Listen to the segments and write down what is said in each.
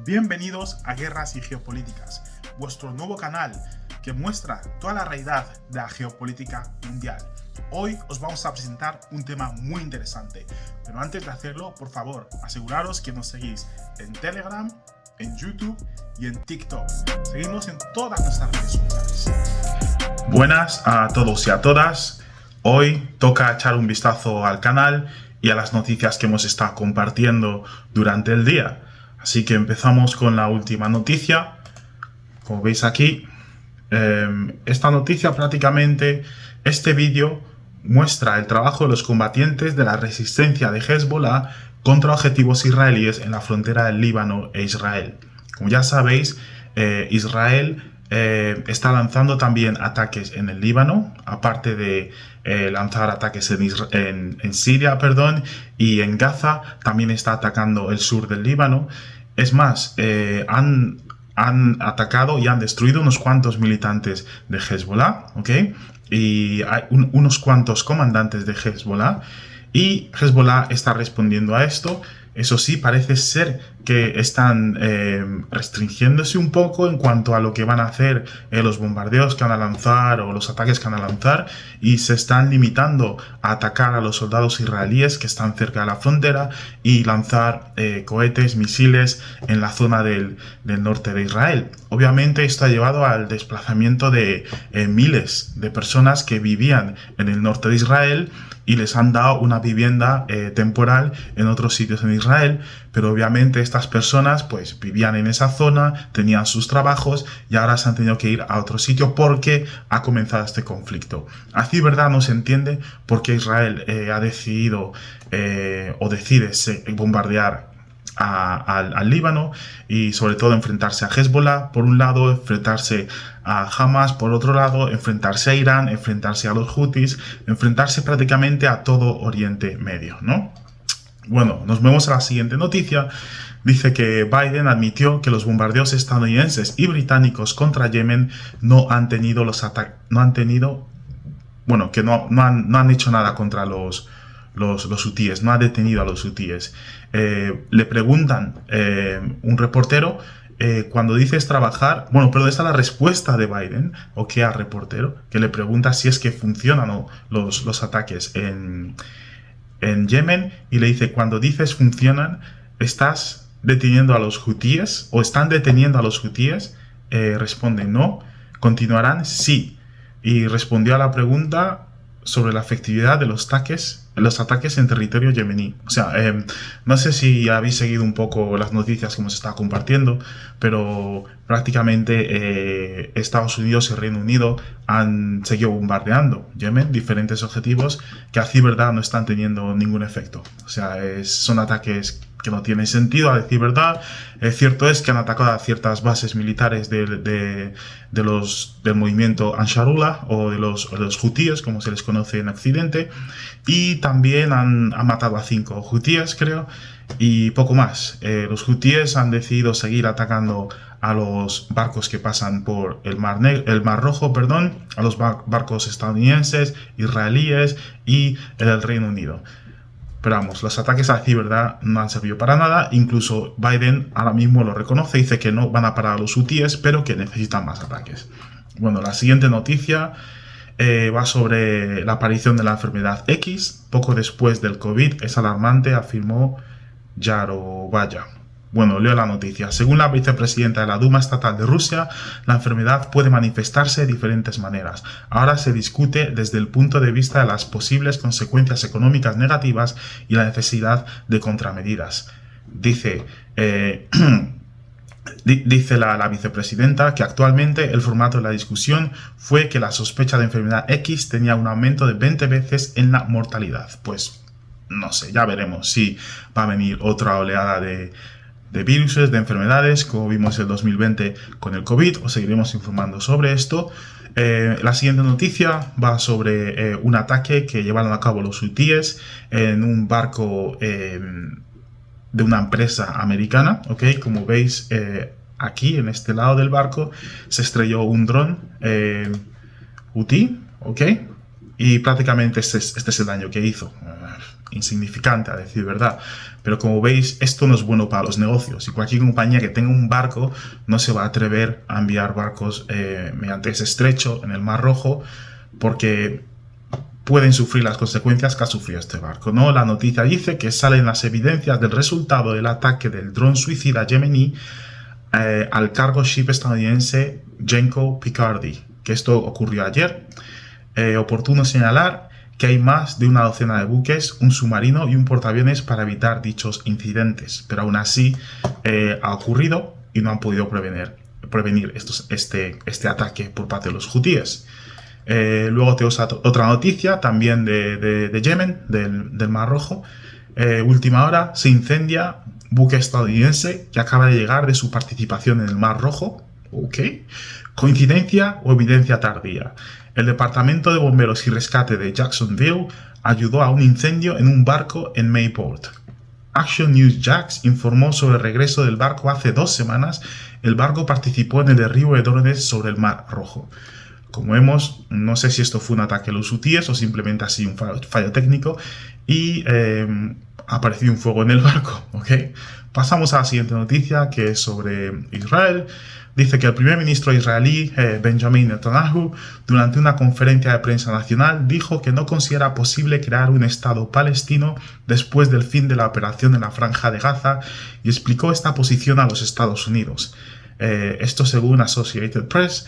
Bienvenidos a Guerras y Geopolíticas, vuestro nuevo canal que muestra toda la realidad de la geopolítica mundial. Hoy os vamos a presentar un tema muy interesante, pero antes de hacerlo, por favor, aseguraros que nos seguís en Telegram, en YouTube y en TikTok. Seguidnos en todas nuestras redes sociales. Buenas a todos y a todas. Hoy toca echar un vistazo al canal y a las noticias que hemos estado compartiendo durante el día. Así que empezamos con la última noticia. Como veis aquí, esta noticia prácticamente, este vídeo muestra el trabajo de los combatientes de la resistencia de Hezbollah contra objetivos israelíes en la frontera del Líbano e Israel. Como ya sabéis, Israel está lanzando también ataques en el Líbano, aparte de lanzar ataques en Siria, y en Gaza también está atacando el sur del Líbano. Es más, han atacado y han destruido unos cuantos militantes de Hezbollah, ¿ok? Y hay unos cuantos comandantes de Hezbollah, y Hezbollah está respondiendo a esto. Eso sí, parece ser que están restringiéndose un poco en cuanto a lo que van a hacer, los bombardeos que van a lanzar o los ataques que van a lanzar, y se están limitando a atacar a los soldados israelíes que están cerca de la frontera y lanzar cohetes, misiles en la zona del norte de Israel. Obviamente esto ha llevado al desplazamiento de miles de personas que vivían en el norte de Israel y les han dado una vivienda temporal en otros sitios en Israel, pero obviamente estas personas pues vivían en esa zona, tenían sus trabajos y ahora se han tenido que ir a otro sitio porque ha comenzado este conflicto. Así, ¿verdad? No se entiende por qué Israel ha decidido o decide bombardear al Líbano y sobre todo enfrentarse a Hezbollah por un lado, enfrentarse a Hamas por otro lado, enfrentarse a Irán, enfrentarse a los Houthis, enfrentarse prácticamente a todo Oriente Medio, ¿no? Bueno, nos vemos a la siguiente noticia. Dice que Biden admitió que los bombardeos estadounidenses y británicos contra Yemen no han tenido no han hecho nada contra los hutíes, no ha detenido a los hutíes. Le preguntan un reportero cuando dices trabajar, pero esta es la respuesta de Biden, al reportero, que le pregunta si es que funcionan o los ataques en Yemen, y le dice, cuando dices funcionan, ¿estás deteniendo a los hutíes o están deteniendo a los hutíes? Responde no. ¿Continuarán? Sí. Y respondió a la pregunta sobre la efectividad de los ataques en territorio yemení. O sea, no sé si habéis seguido un poco las noticias que hemos estado compartiendo, pero prácticamente Estados Unidos y Reino Unido han seguido bombardeando Yemen, diferentes objetivos que así verdad no están teniendo ningún efecto. O sea, son ataques que no tienen sentido, a decir verdad. Cierto es que han atacado a ciertas bases militares del movimiento Ansarullah o de los hutíes, como se les conoce en Occidente, y también han matado a 5 hutíes, creo, y poco más. Los hutíes han decidido seguir atacando a los barcos que pasan por el Mar Rojo, a los barcos estadounidenses, israelíes y el Reino Unido. Pero vamos, los ataques a decir verdad no han servido para nada. Incluso Biden ahora mismo lo reconoce, dice que no van a parar a los hutíes, pero que necesitan más ataques. Bueno, la siguiente noticia va sobre la aparición de la enfermedad X poco después del COVID. Es alarmante, afirmó Yarovaya. Bueno, leo la noticia. Según la vicepresidenta de la Duma estatal de Rusia, la enfermedad puede manifestarse de diferentes maneras. Ahora se discute desde el punto de vista de las posibles consecuencias económicas negativas y la necesidad de contramedidas. Dice la vicepresidenta que actualmente el formato de la discusión fue que la sospecha de enfermedad X tenía un aumento de 20 veces en la mortalidad. Pues no sé, ya veremos si va a venir otra oleada de virus, de enfermedades, como vimos en el 2020 con el COVID. Os seguiremos informando sobre esto. La siguiente noticia va sobre un ataque que llevaron a cabo los hutíes en un barco de una empresa americana, ¿ok? Como veis aquí en este lado del barco se estrelló un dron hutí, ¿ok? Y prácticamente este es el daño que hizo. insignificante, a decir verdad. Pero como veis, esto no es bueno para los negocios, y cualquier compañía que tenga un barco no se va a atrever a enviar barcos mediante ese estrecho en el Mar Rojo, porque pueden sufrir las consecuencias que ha sufrido este barco, ¿no? La noticia dice que salen las evidencias del resultado del ataque del dron suicida yemení al cargo ship estadounidense Genco Picardy, que esto ocurrió ayer. Oportuno señalar que hay más de una docena de buques, un submarino y un portaaviones para evitar dichos incidentes, pero aún así ha ocurrido y no han podido prevenir este ataque por parte de los hutíes. Luego tenemos otra noticia también de Yemen, del Mar Rojo. Última hora, se incendia buque estadounidense que acaba de llegar de su participación en el Mar Rojo. ¿Ok? ¿Coincidencia o evidencia tardía? El Departamento de Bomberos y Rescate de Jacksonville ayudó a un incendio en un barco en Mayport. Action News Jax informó sobre el regreso del barco hace 2 semanas. El barco participó en el derribo de drones sobre el Mar Rojo. Como vemos, no sé si esto fue un ataque a los hutíes o simplemente así un fallo técnico, y ha aparecido un fuego en el barco. ¿Okay? Pasamos a la siguiente noticia, que es sobre Israel. Dice que el primer ministro israelí, Benjamin Netanyahu, durante una conferencia de prensa nacional, dijo que no considera posible crear un Estado palestino después del fin de la operación en la Franja de Gaza, y explicó esta posición a los Estados Unidos. Esto según Associated Press.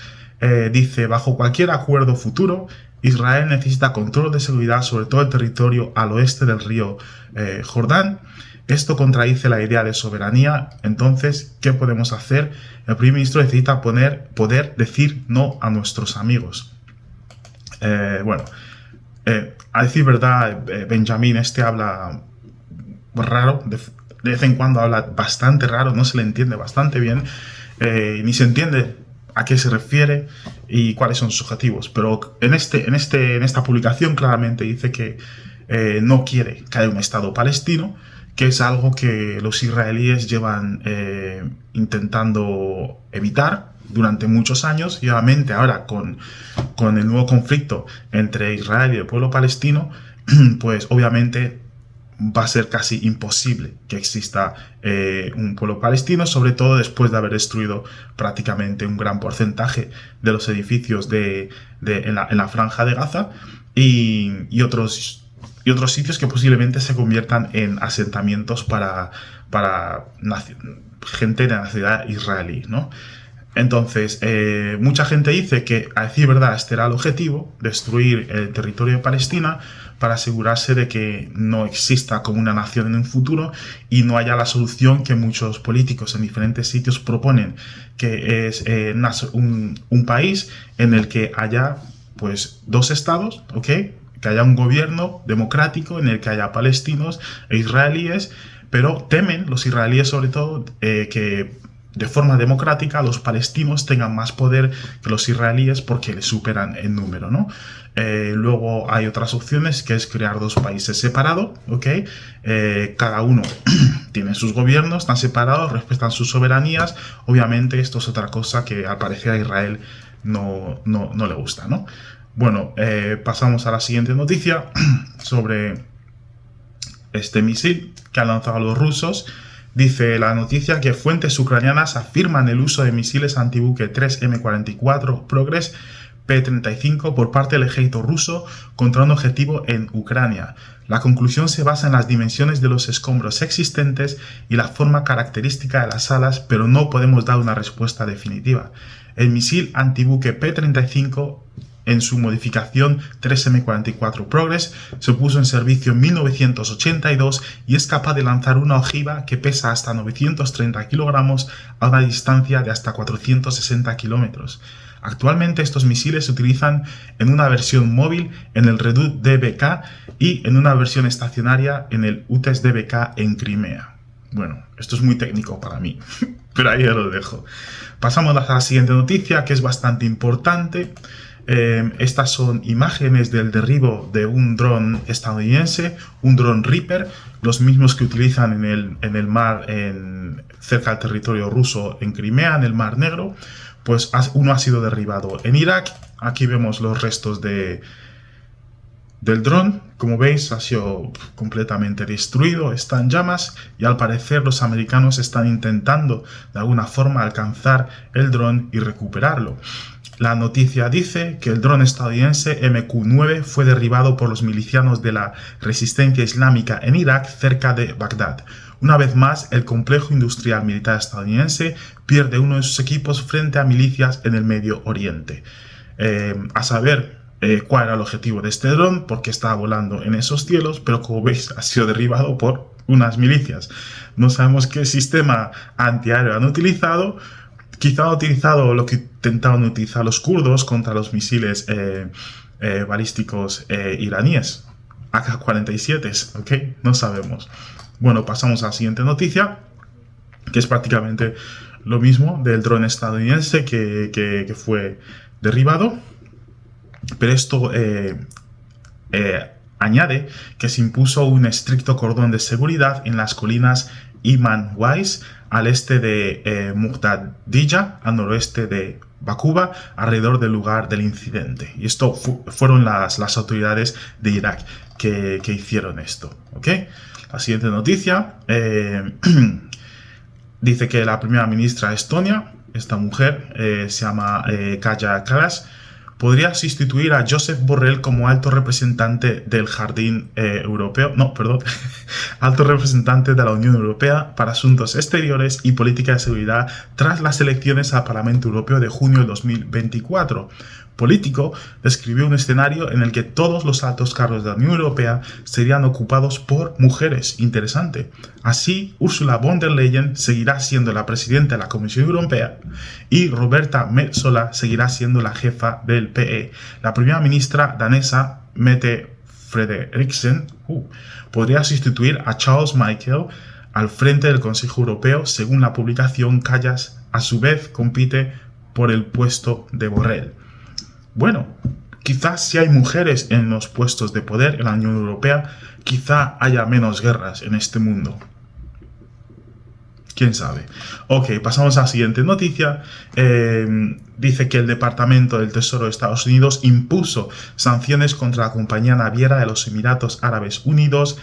Dice, bajo cualquier acuerdo futuro, Israel necesita control de seguridad sobre todo el territorio al oeste del río Jordán. Esto contradice la idea de soberanía. Entonces, ¿qué podemos hacer? El primer ministro necesita poder decir no a nuestros amigos. A decir verdad, Benjamín habla raro. De vez en cuando habla bastante raro, no se le entiende bastante bien. Ni se entiende a qué se refiere y cuáles son sus objetivos. Pero en esta publicación claramente dice que no quiere que haya un Estado palestino, que es algo que los israelíes llevan intentando evitar durante muchos años, y obviamente ahora con el nuevo conflicto entre Israel y el pueblo palestino, pues obviamente va a ser casi imposible que exista un pueblo palestino, sobre todo después de haber destruido prácticamente un gran porcentaje de los edificios en la Franja de Gaza y otros sitios que posiblemente se conviertan en asentamientos para gente de la nacionalidad israelí, ¿no? Entonces, mucha gente dice que, a decir verdad, este era el objetivo, destruir el territorio de Palestina para asegurarse de que no exista como una nación en un futuro y no haya la solución que muchos políticos en diferentes sitios proponen, que es un país en el que haya pues 2 estados, ¿ok? Que haya un gobierno democrático en el que haya palestinos e israelíes, pero temen los israelíes sobre todo que de forma democrática los palestinos tengan más poder que los israelíes porque les superan en número, ¿no? Luego hay otras opciones, que es crear 2 países separados, ¿ok? Cada uno tiene sus gobiernos, están separados, respetan sus soberanías. Obviamente esto es otra cosa que al parecer a Israel no le gusta, ¿no? Bueno, pasamos a la siguiente noticia sobre este misil que han lanzado los rusos. Dice la noticia que fuentes ucranianas afirman el uso de misiles antibuque 3M44 Progress P-35 por parte del ejército ruso contra un objetivo en Ucrania. La conclusión se basa en las dimensiones de los escombros existentes y la forma característica de las alas, pero no podemos dar una respuesta definitiva. El misil antibuque P-35 en su modificación 3M44 Progress se puso en servicio en 1982 y es capaz de lanzar una ojiva que pesa hasta 930 kilogramos a una distancia de hasta 460 kilómetros. Actualmente estos misiles se utilizan en una versión móvil en el Redut DBK y en una versión estacionaria en el UTES DBK en Crimea. Bueno, esto es muy técnico para mí, pero ahí ya lo dejo. Pasamos a la siguiente noticia, que es bastante importante. Estas son imágenes del derribo de un dron estadounidense, un dron Reaper, los mismos que utilizan en el mar cerca del territorio ruso en Crimea, en el Mar Negro. Pues uno ha sido derribado en Irak. Aquí vemos los restos de del dron, como veis, ha sido completamente destruido, está en llamas y al parecer los americanos están intentando de alguna forma alcanzar el dron y recuperarlo. La noticia dice que el dron estadounidense MQ-9 fue derribado por los milicianos de la resistencia islámica en Irak cerca de Bagdad. Una vez más, el complejo industrial militar estadounidense pierde uno de sus equipos frente a milicias en el Medio Oriente. A saber cuál era el objetivo de este dron, porque estaba volando en esos cielos, pero como veis ha sido derribado por unas milicias. No sabemos qué sistema antiaéreo han utilizado. Quizá han utilizado lo que intentaron utilizar los kurdos contra los misiles balísticos iraníes, AK-47, ¿ok? No sabemos. Bueno, pasamos a la siguiente noticia, que es prácticamente lo mismo del dron estadounidense que fue derribado, pero esto añade que se impuso un estricto cordón de seguridad en las colinas Iman Wais, al este de Muqtadilla, al noroeste de Bakuba, alrededor del lugar del incidente. Y esto fueron las autoridades de Irak que hicieron esto. ¿Okay? La siguiente noticia dice que la primera ministra de Estonia, esta mujer se llama Kaja Kallas, podría sustituir a Josep Borrell como alto representante del Jardín Europeo, alto representante de la Unión Europea para Asuntos Exteriores y Política de Seguridad tras las elecciones al Parlamento Europeo de junio de 2024. Político describió un escenario en el que todos los altos cargos de la Unión Europea serían ocupados por mujeres. Interesante. Así, Ursula von der Leyen seguirá siendo la presidenta de la Comisión Europea y Roberta Metsola seguirá siendo la jefa del PE. La primera ministra danesa, Mette Frederiksen, podría sustituir a Charles Michel al frente del Consejo Europeo. Según la publicación, Kallas a su vez compite por el puesto de Borrell. Bueno, quizás si hay mujeres en los puestos de poder en la Unión Europea, quizá haya menos guerras en este mundo. ¿Quién sabe? Ok, pasamos a la siguiente noticia. Dice que el Departamento del Tesoro de Estados Unidos impuso sanciones contra la compañía naviera de los Emiratos Árabes Unidos,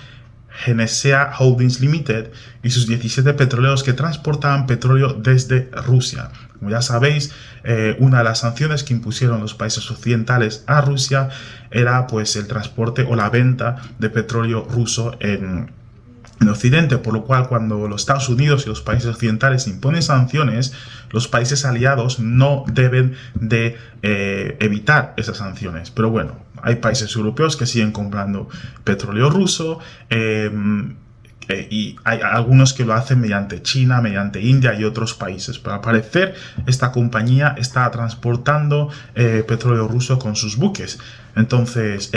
Genesea Holdings Limited, y sus 17 petroleros que transportaban petróleo desde Rusia. Como ya sabéis, una de las sanciones que impusieron los países occidentales a Rusia era pues el transporte o la venta de petróleo ruso en Occidente, por lo cual cuando los Estados Unidos y los países occidentales imponen sanciones, los países aliados no deben de evitar esas sanciones. Pero bueno, hay países europeos que siguen comprando petróleo ruso y hay algunos que lo hacen mediante China, mediante India y otros países. Pero al parecer esta compañía está transportando petróleo ruso con sus buques. Entonces,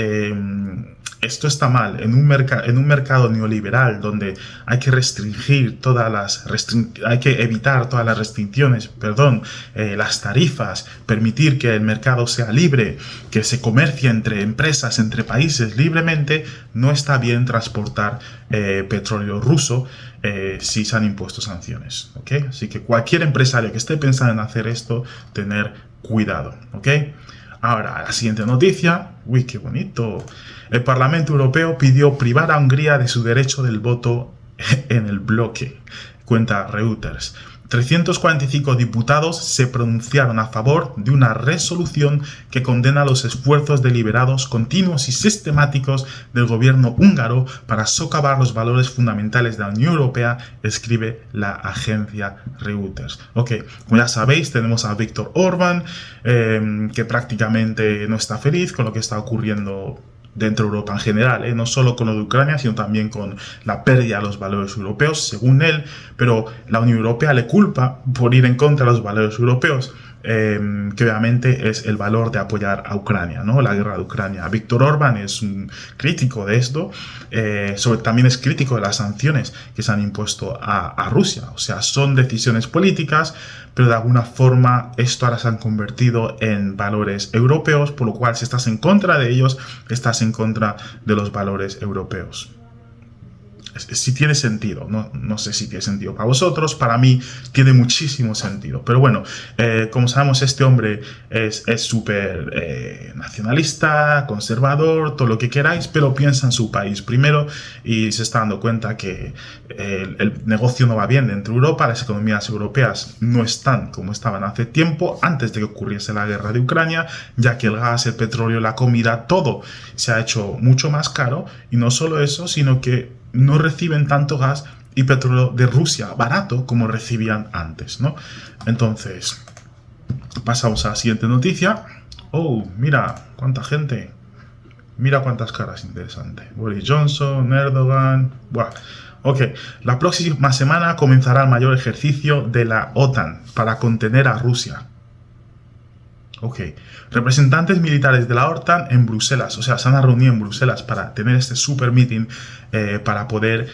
esto está mal. En un mercado neoliberal donde hay que restringir hay que evitar todas las restricciones, las tarifas, permitir que el mercado sea libre, que se comercie entre empresas, entre países libremente, no está bien transportar petróleo ruso si se han impuesto sanciones. ¿Okay? Así que cualquier empresario que esté pensando en hacer esto, tener cuidado. ¿Okay? Ahora, la siguiente noticia. Uy, qué bonito. El Parlamento Europeo pidió privar a Hungría de su derecho del voto en el bloque, cuenta Reuters. 345 diputados se pronunciaron a favor de una resolución que condena los esfuerzos deliberados, continuos y sistemáticos del gobierno húngaro para socavar los valores fundamentales de la Unión Europea, escribe la agencia Reuters. Ok, como ya sabéis, tenemos a Viktor Orbán, que prácticamente no está feliz con lo que está ocurriendo dentro de Europa en general, no solo con lo de Ucrania, sino también con la pérdida de los valores europeos, según él, pero la Unión Europea le culpa por ir en contra de los valores europeos, que obviamente es el valor de apoyar a Ucrania, ¿no? La guerra de Ucrania. Viktor Orbán es un crítico de esto, también es crítico de las sanciones que se han impuesto a Rusia. O sea, son decisiones políticas, pero de alguna forma esto ahora se han convertido en valores europeos, por lo cual si estás en contra de ellos, estás en contra de los valores europeos. si tiene sentido. No sé si tiene sentido para vosotros, para mí tiene muchísimo sentido. Pero bueno, como sabemos, este hombre es súper nacionalista, conservador, todo lo que queráis, pero piensa en su país primero y se está dando cuenta que el negocio no va bien dentro de Europa, las economías europeas no están como estaban hace tiempo, antes de que ocurriese la guerra de Ucrania, ya que el gas, el petróleo, la comida, todo se ha hecho mucho más caro, y no solo eso, sino que no reciben tanto gas y petróleo de Rusia barato como recibían antes, ¿no? Entonces, pasamos a la siguiente noticia. Oh, mira cuánta gente, mira cuántas caras interesantes. Boris Johnson, Erdogan, buah. Ok, la próxima semana comenzará el mayor ejercicio de la OTAN para contener a Rusia. Ok, representantes militares de la OTAN en Bruselas, o sea, se han reunido en Bruselas para tener este super meeting para poder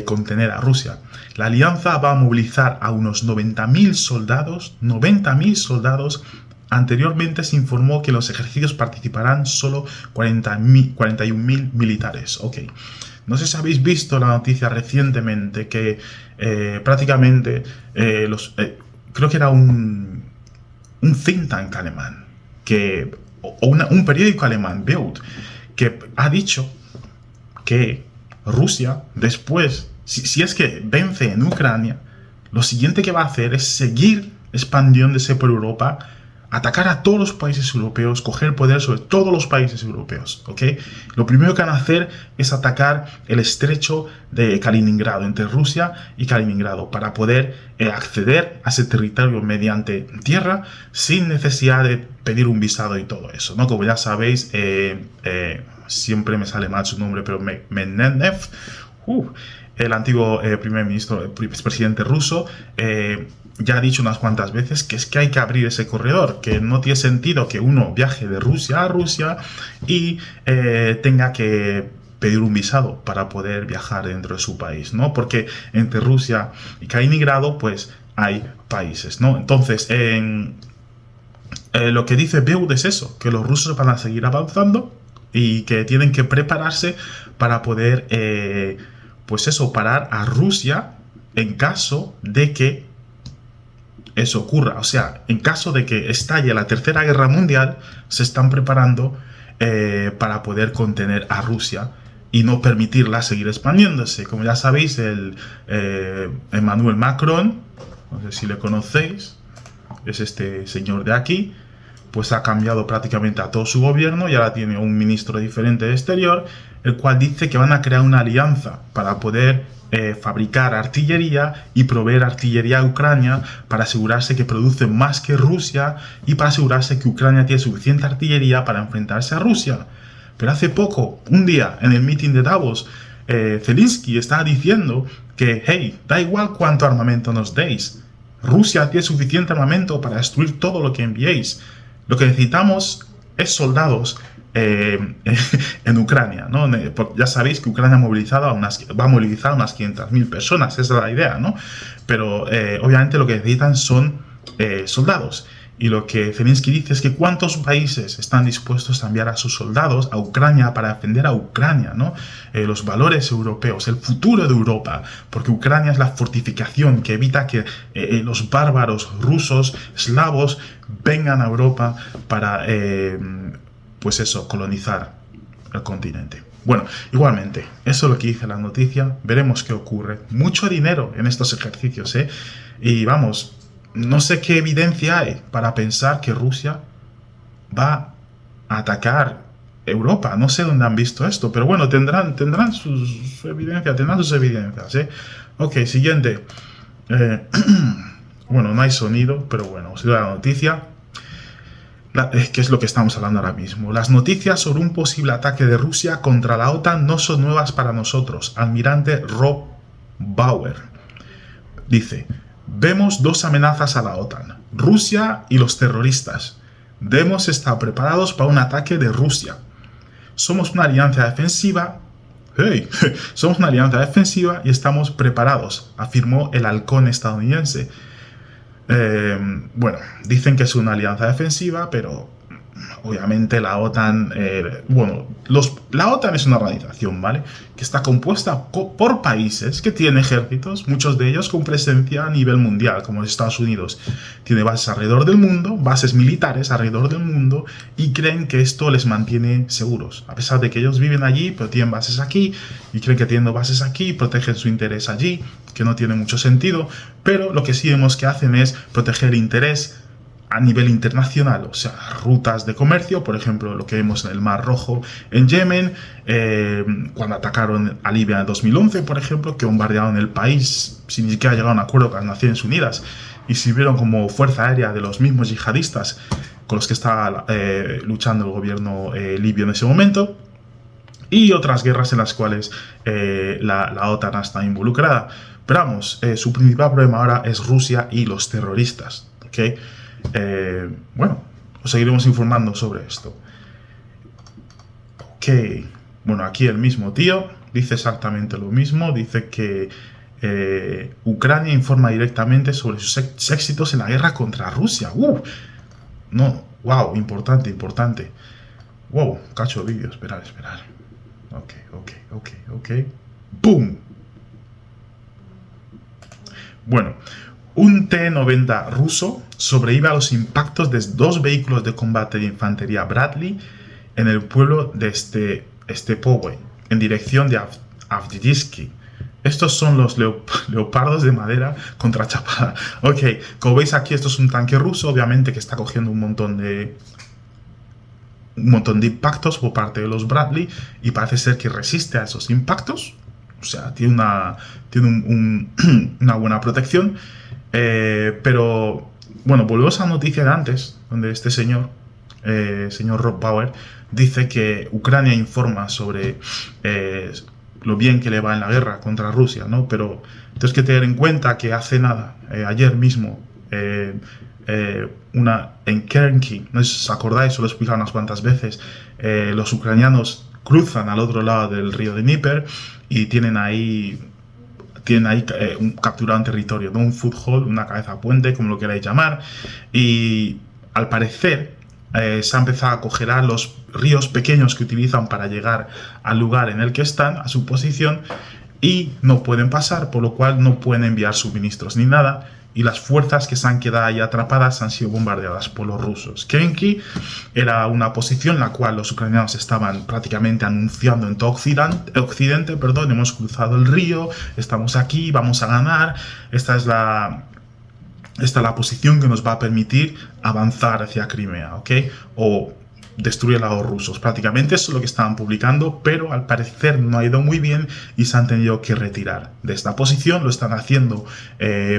contener a Rusia. La alianza va a movilizar a unos 90.000 soldados, 90.000 soldados. Anteriormente se informó que en los ejercicios participarán solo 41.000 militares. Ok, no sé si habéis visto la noticia recientemente que prácticamente creo que era un think tank alemán, un periódico alemán, Bild, que ha dicho que Rusia, después, si es que vence en Ucrania, lo siguiente que va a hacer es seguir expandiéndose por Europa, atacar a todos los países europeos, coger poder sobre todos los países europeos, ¿ok? Lo primero que van a hacer es atacar el estrecho de Kaliningrado, entre Rusia y Kaliningrado, para poder acceder a ese territorio mediante tierra sin necesidad de pedir un visado y todo eso, ¿no? Como ya sabéis, siempre me sale mal su nombre, pero Medvedev, el antiguo presidente ruso, ya ha dicho unas cuantas veces que es que hay que abrir ese corredor, que no tiene sentido que uno viaje de Rusia a Rusia y tenga que pedir un visado para poder viajar dentro de su país, ¿no? Porque entre Rusia y Kaliningrado, pues hay países, ¿no? Entonces, lo que dice Bild es eso, que los rusos van a seguir avanzando y que tienen que prepararse para poder, pues eso, parar a Rusia en caso de que eso ocurra. O sea, en caso de que estalle la Tercera Guerra Mundial, se están preparando para poder contener a Rusia y no permitirla seguir expandiéndose. Como ya sabéis, Emmanuel Macron, no sé si le conocéis, es este señor de aquí, pues ha cambiado prácticamente a todo su gobierno y ahora tiene un ministro diferente de exterior, el cual dice que van a crear una alianza para poder fabricar artillería y proveer artillería a Ucrania, para asegurarse que producen más que Rusia y para asegurarse que Ucrania tiene suficiente artillería para enfrentarse a Rusia. Pero hace poco, un día, en el meeting de Davos, Zelensky estaba diciendo que, hey, da igual cuánto armamento nos deis, Rusia tiene suficiente armamento para destruir todo lo que enviéis. Lo que necesitamos es soldados en Ucrania, ¿no? Ya sabéis que Ucrania va a movilizar unas 500.000 personas, esa es la idea, ¿no? Pero obviamente lo que necesitan son soldados. Y lo que Zelensky dice es que cuántos países están dispuestos a enviar a sus soldados a Ucrania para defender a Ucrania, ¿no? Los valores europeos, el futuro de Europa, porque Ucrania es la fortificación que evita que los bárbaros rusos, eslavos, vengan a Europa para, pues eso, colonizar el continente. Bueno, igualmente, eso es lo que dice la noticia, veremos qué ocurre. Mucho dinero en estos ejercicios, ¿eh? Y vamos, no sé qué evidencia hay para pensar que Rusia va a atacar Europa. No sé dónde han visto esto, pero bueno, tendrán sus evidencias, ¿eh? Ok, siguiente. Bueno, no hay sonido, pero bueno, os digo la noticia. Que es lo que estamos hablando ahora mismo. Las noticias sobre un posible ataque de Rusia contra la OTAN no son nuevas para nosotros. Almirante Rob Bauer dice: vemos dos amenazas a la OTAN, Rusia y los terroristas. Debemos estar preparados para un ataque de Rusia. Somos una alianza defensiva. ¡Hey! Somos una alianza defensiva y estamos preparados, afirmó el halcón estadounidense. Bueno, dicen que es una alianza defensiva, pero obviamente la OTAN, la OTAN es una organización, ¿vale? Que está compuesta por países que tienen ejércitos, muchos de ellos con presencia a nivel mundial, como Estados Unidos. Tiene bases alrededor del mundo, bases militares alrededor del mundo, y creen que esto les mantiene seguros. A pesar de que ellos viven allí, pero tienen bases aquí, y creen que teniendo bases aquí, protegen su interés allí, que no tiene mucho sentido, pero lo que sí vemos que hacen es proteger el interés a nivel internacional, o sea, rutas de comercio, por ejemplo, lo que vemos en el Mar Rojo en Yemen, cuando atacaron a Libia en 2011, por ejemplo, que bombardearon el país sin ni siquiera llegar a un acuerdo con las Naciones Unidas y sirvieron como fuerza aérea de los mismos yihadistas con los que estaba luchando el gobierno libio en ese momento, y otras guerras en las cuales la OTAN está involucrada. Pero vamos, su principal problema ahora es Rusia y los terroristas, ¿ok? Bueno, os seguiremos informando sobre esto. Ok, bueno, aquí el mismo tío dice exactamente lo mismo. Dice que Ucrania informa directamente sobre sus éxitos en la guerra contra Rusia. No, wow, importante. Wow, cacho de vídeo, esperar. Ok. ¡Boom! Bueno, un T-90 ruso sobrevive a los impactos de 2 vehículos de combate de infantería Bradley en el pueblo de Stepowe, en dirección de Avdiivsky. Estos son los leopardos de madera contrachapada. Ok, como veis aquí, esto es un tanque ruso, obviamente, que está cogiendo un montón de impactos por parte de los Bradley, y parece ser que resiste a esos impactos. O sea, tiene una buena protección. Pero, bueno, volvemos a la noticia de antes, donde este señor Rob Bauer, dice que Ucrania informa sobre lo bien que le va en la guerra contra Rusia, ¿no? Pero entonces que tener en cuenta que hace nada, ayer mismo, en Kernky, no sé si os acordáis, os lo he explicado unas cuantas veces, los ucranianos cruzan al otro lado del río de Dnieper y tienen ahí un capturado en territorio, ¿no? Un foothold, una cabeza puente, como lo queráis llamar, y al parecer se ha empezado a coger a los ríos pequeños que utilizan para llegar al lugar en el que están, a su posición, y no pueden pasar, por lo cual no pueden enviar suministros ni nada, y las fuerzas que se han quedado ahí atrapadas han sido bombardeadas por los rusos. Krenki era una posición en la cual los ucranianos estaban prácticamente anunciando en todo Occidente, hemos cruzado el río, estamos aquí, vamos a ganar, esta es la posición que nos va a permitir avanzar hacia Crimea, ¿ok? O destruir a los rusos. Prácticamente eso es lo que estaban publicando, pero al parecer no ha ido muy bien y se han tenido que retirar de esta posición. Lo están haciendo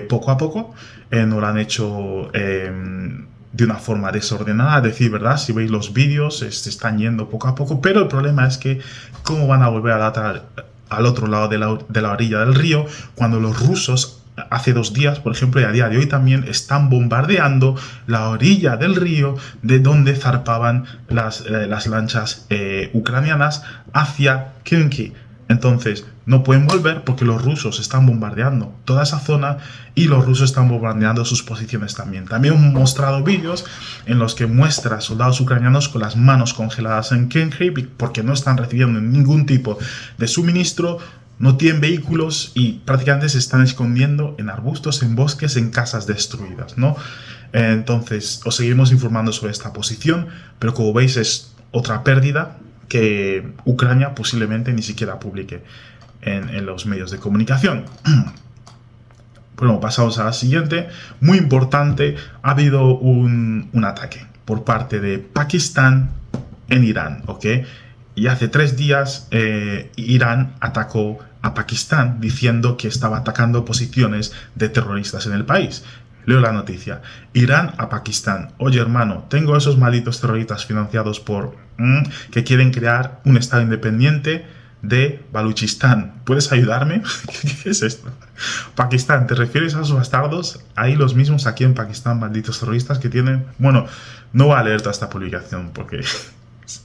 poco a poco, no lo han hecho de una forma desordenada, a decir verdad. Si veis los vídeos, se están yendo poco a poco, pero el problema es que cómo van a volver a datar al otro lado de la orilla del río cuando los rusos hace 2 días, por ejemplo, y a día de hoy también están bombardeando la orilla del río de donde zarpaban las lanchas ucranianas hacia Krenky. Entonces no pueden volver porque los rusos están bombardeando toda esa zona y los rusos están bombardeando sus posiciones también. También hemos mostrado vídeos en los que muestra soldados ucranianos con las manos congeladas en Krenky porque no están recibiendo ningún tipo de suministro, no tienen vehículos y prácticamente se están escondiendo en arbustos, en bosques, en casas destruidas, ¿no? Entonces os seguiremos informando sobre esta posición, pero como veis es otra pérdida que Ucrania posiblemente ni siquiera publique en los medios de comunicación. Bueno, pasamos a la siguiente. Muy importante, ha habido un ataque por parte de Pakistán en Irán, ¿ok? Y hace 3 días Irán atacó a Pakistán diciendo que estaba atacando posiciones de terroristas en el país. Leo la noticia. Irán a Pakistán. Oye, hermano, tengo esos malditos terroristas financiados por que quieren crear un estado independiente de Baluchistán. ¿Puedes ayudarme? ¿Qué es esto? Pakistán, ¿te refieres a esos bastardos? Hay los mismos aquí en Pakistán, malditos terroristas que tienen... Bueno, no voy a leer toda esta publicación porque...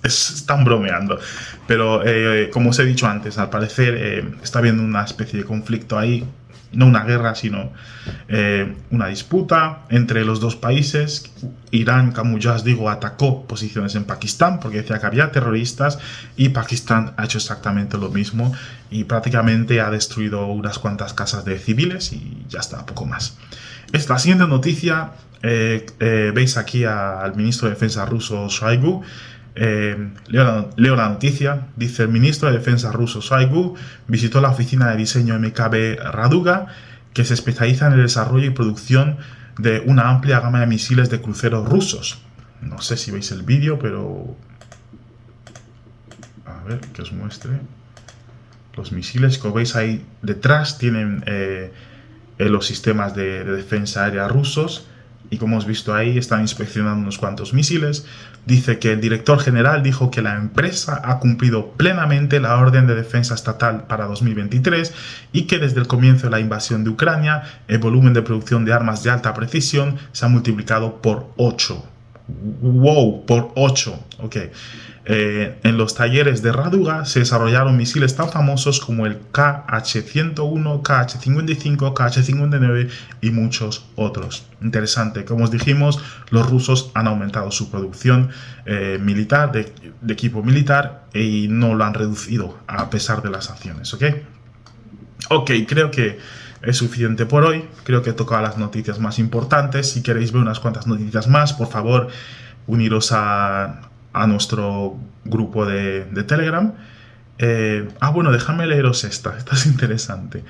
están bromeando, pero como os he dicho antes, al parecer está habiendo una especie de conflicto ahí no una guerra, sino una disputa entre los dos países. Irán, como ya os digo, atacó posiciones en Pakistán porque decía que había terroristas, y Pakistán ha hecho exactamente lo mismo y prácticamente ha destruido unas cuantas casas de civiles y ya está, poco más. La siguiente noticia, veis aquí al ministro de Defensa ruso Shoigu. Leo la noticia. Dice: el ministro de Defensa ruso Shoigu visitó la oficina de diseño MKB Raduga, que se especializa en el desarrollo y producción de una amplia gama de misiles de cruceros rusos. No sé si veis el vídeo, pero a ver que os muestre. Los misiles que veis ahí detrás tienen los sistemas de defensa aérea rusos, y como hemos visto ahí, están inspeccionando unos cuantos misiles. Dice que el director general dijo que la empresa ha cumplido plenamente la orden de defensa estatal para 2023 y que desde el comienzo de la invasión de Ucrania el volumen de producción de armas de alta precisión se ha multiplicado por 8. ¡Wow! Por 8. Ok. En los talleres de Raduga se desarrollaron misiles tan famosos como el KH-101, KH-55, KH-59 y muchos otros. Interesante. Como os dijimos, los rusos han aumentado su producción militar, de equipo militar, y no lo han reducido a pesar de las sanciones. Ok, creo que es suficiente por hoy. Creo que he tocado las noticias más importantes. Si queréis ver unas cuantas noticias más, por favor, uniros a nuestro grupo de Telegram. Bueno, déjame leeros esta es interesante.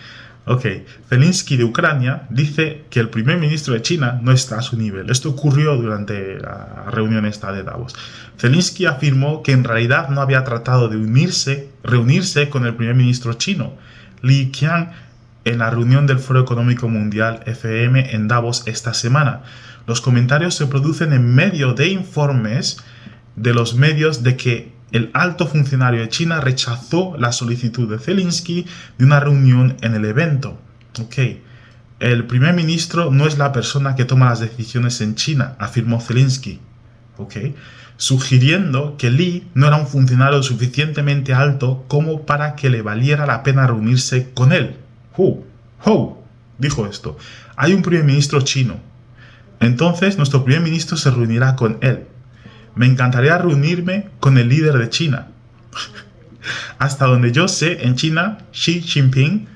Ok, Zelensky de Ucrania dice que el primer ministro de China no está a su nivel. Esto ocurrió durante la reunión esta de Davos. Zelensky afirmó que en realidad no había tratado de reunirse con el primer ministro chino, Li Qiang, en la reunión del Foro Económico Mundial FM en Davos esta semana. Los comentarios se producen en medio de informes de los medios de que el alto funcionario de China rechazó la solicitud de Zelensky de una reunión en el evento. Ok, el primer ministro no es la persona que toma las decisiones en China, afirmó Zelensky. Ok, sugiriendo que Li no era un funcionario suficientemente alto como para que le valiera la pena reunirse con él. Dijo esto: hay un primer ministro chino, entonces nuestro primer ministro se reunirá con él. Me encantaría reunirme con el líder de China. Hasta donde yo sé, en China, Xi Jinping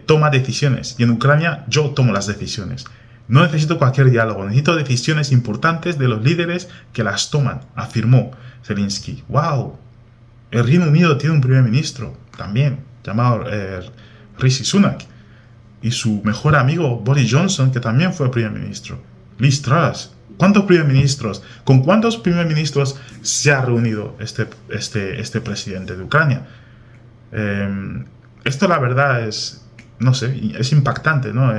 toma decisiones, y en Ucrania yo tomo las decisiones. No necesito cualquier diálogo, necesito decisiones importantes de los líderes que las toman, afirmó Zelensky. ¡Wow! El Reino Unido tiene un primer ministro también, llamado Rishi Sunak, y su mejor amigo Boris Johnson, que también fue primer ministro. Liz Truss. ¿Cuántos primer ministros? ¿Con cuántos primer ministros se ha reunido este presidente de Ucrania? Esto, la verdad, es, no sé, es impactante, ¿no?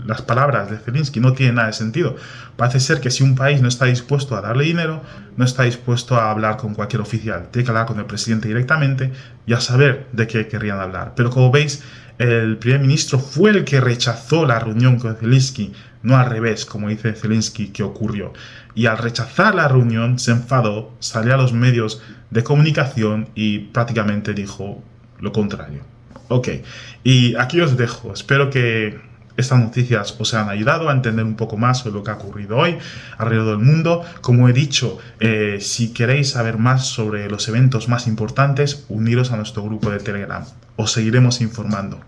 Las palabras de Zelensky no tienen nada de sentido. Parece ser que si un país no está dispuesto a darle dinero, no está dispuesto a hablar con cualquier oficial. Tiene que hablar con el presidente directamente y a saber de qué querrían hablar. Pero como veis, el primer ministro fue el que rechazó la reunión con Zelensky, no al revés, como dice Zelensky que ocurrió. Y al rechazar la reunión se enfadó, salió a los medios de comunicación y prácticamente dijo lo contrario. Ok, y aquí os dejo. Espero que estas noticias os hayan ayudado a entender un poco más sobre lo que ha ocurrido hoy alrededor del mundo. Como he dicho, si queréis saber más sobre los eventos más importantes, uniros a nuestro grupo de Telegram. Os seguiremos informando.